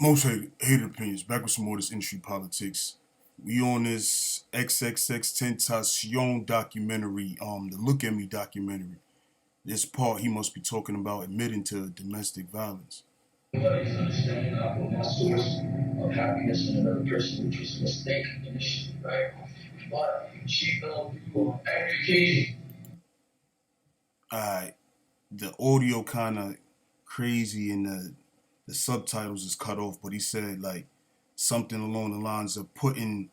Most hated opinions. Back with some more of this industry politics. We on this XXXTentacion documentary, the Look at Me documentary. This part he must be talking about admitting to domestic violence. Everybody's understanding I put my source of happiness in another person, which was a mistake initially, right? But she fell through on every occasion. Alright, the audio kind of crazy and the subtitles is cut off, but he said like something along the lines of putting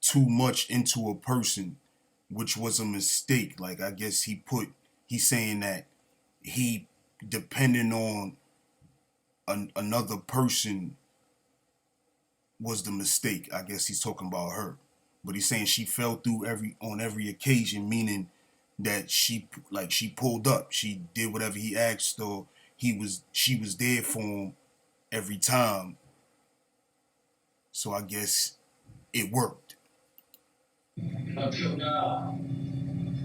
too much into a person, which was a mistake. Like I guess he's saying that he depending on another person was the mistake. I guess he's talking about her, but he's saying she fell through on every occasion, meaning that she pulled up, she did whatever he asked, or she was there for him every time. So I guess it worked. Until now,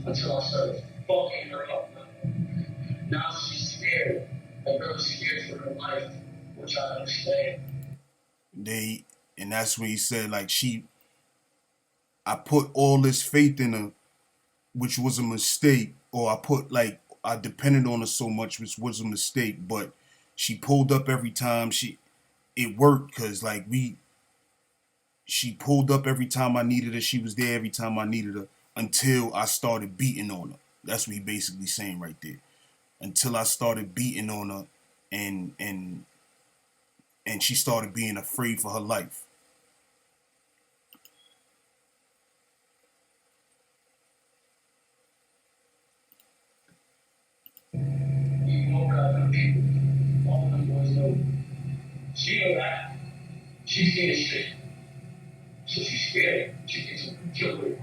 until I started fucking her up. Now she's scared. Like really scared for her life, which I understand. And that's when he said like I put all this faith in her, which was a mistake, or I depended on her so much, which was a mistake. But she pulled up every time. It worked because she pulled up every time I needed her. She was there every time I needed her until I started beating on her. That's what he basically saying right there. Until I started beating on her, and she started being afraid for her life. You know what I people. All them boys know. She know that. She's seen this shit. So she's scared. She thinks I'm gonna kill her.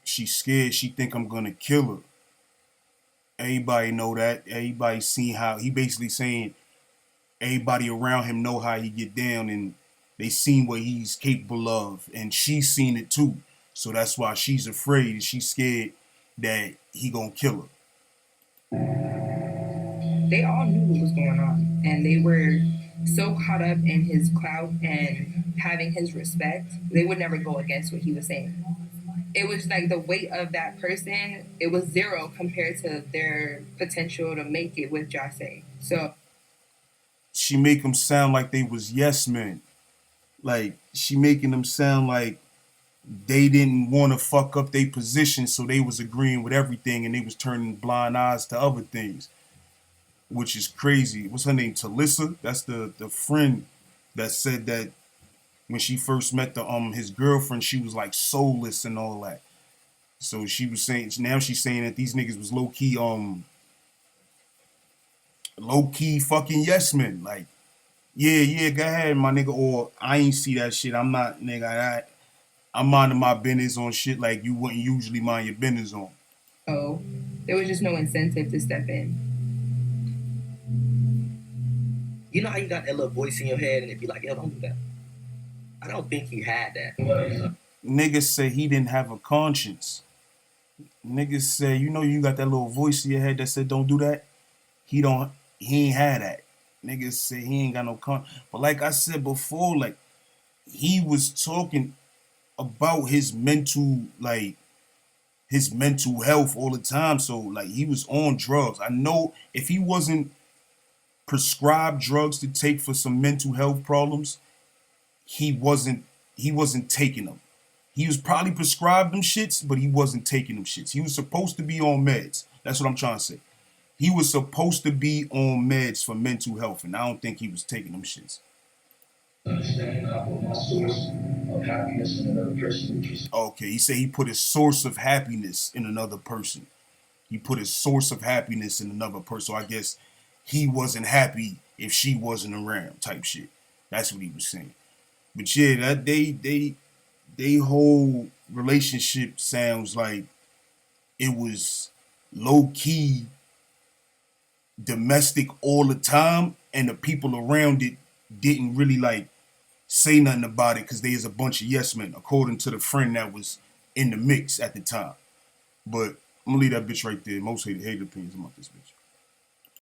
She's scared. She think I'm gonna kill her. Everybody know that. Everybody seen how he basically saying everybody around him know how he get down, and they seen what he's capable of, and she's seen it too. So that's why she's afraid and she's scared that he gonna kill her. They all knew what was going on, and they were so caught up in his clout and having his respect, they would never go against what he was saying. It was like the weight of that person, it was zero compared to their potential to make it with Jase. So She make them sound like they was yes men. Like she making them sound like they didn't want to fuck up their position, so they was agreeing with everything and they was turning blind eyes to other things, which is crazy. What's her name? Talissa? That's the friend that said that when she first met the his girlfriend, she was like soulless and all that. So she was saying now she's saying that these niggas was low key fucking yes men. Like, yeah, go ahead, my nigga. Or I ain't see that shit. I'm not nigga. I'm minding my business on shit like you wouldn't usually mind your business on. oh, there was just no incentive to step in. You know how you got that little voice in your head and it be like, yo, don't do that. I don't think he had that. Niggas say he didn't have a conscience. Niggas say, you know, you got that little voice in your head that said don't do that. He don't. He ain't had that. Niggas say he ain't got no conscience. But like I said before, like he was talking about his mental health all the time. So like he was on drugs. I know if he wasn't prescribed drugs to take for some mental health problems, he wasn't taking them. He was probably prescribed them shits, but he wasn't taking them shits. He was supposed to be on meds. That's what I'm trying to say. He was supposed to be on meds for mental health, and I don't think he was taking them shits. Understanding I put my source of happiness in another person, which is Okay, he said he put his source of happiness in another person. He put his source of happiness in another person. So I guess he wasn't happy if she wasn't around, type shit. That's what he was saying. But yeah, that they whole relationship sounds like it was low key domestic all the time, and the people around it didn't really like say nothing about it because there's a bunch of yes men, according to the friend that was in the mix at the time. But I'm gonna leave that bitch right there. Most hated opinions about this bitch.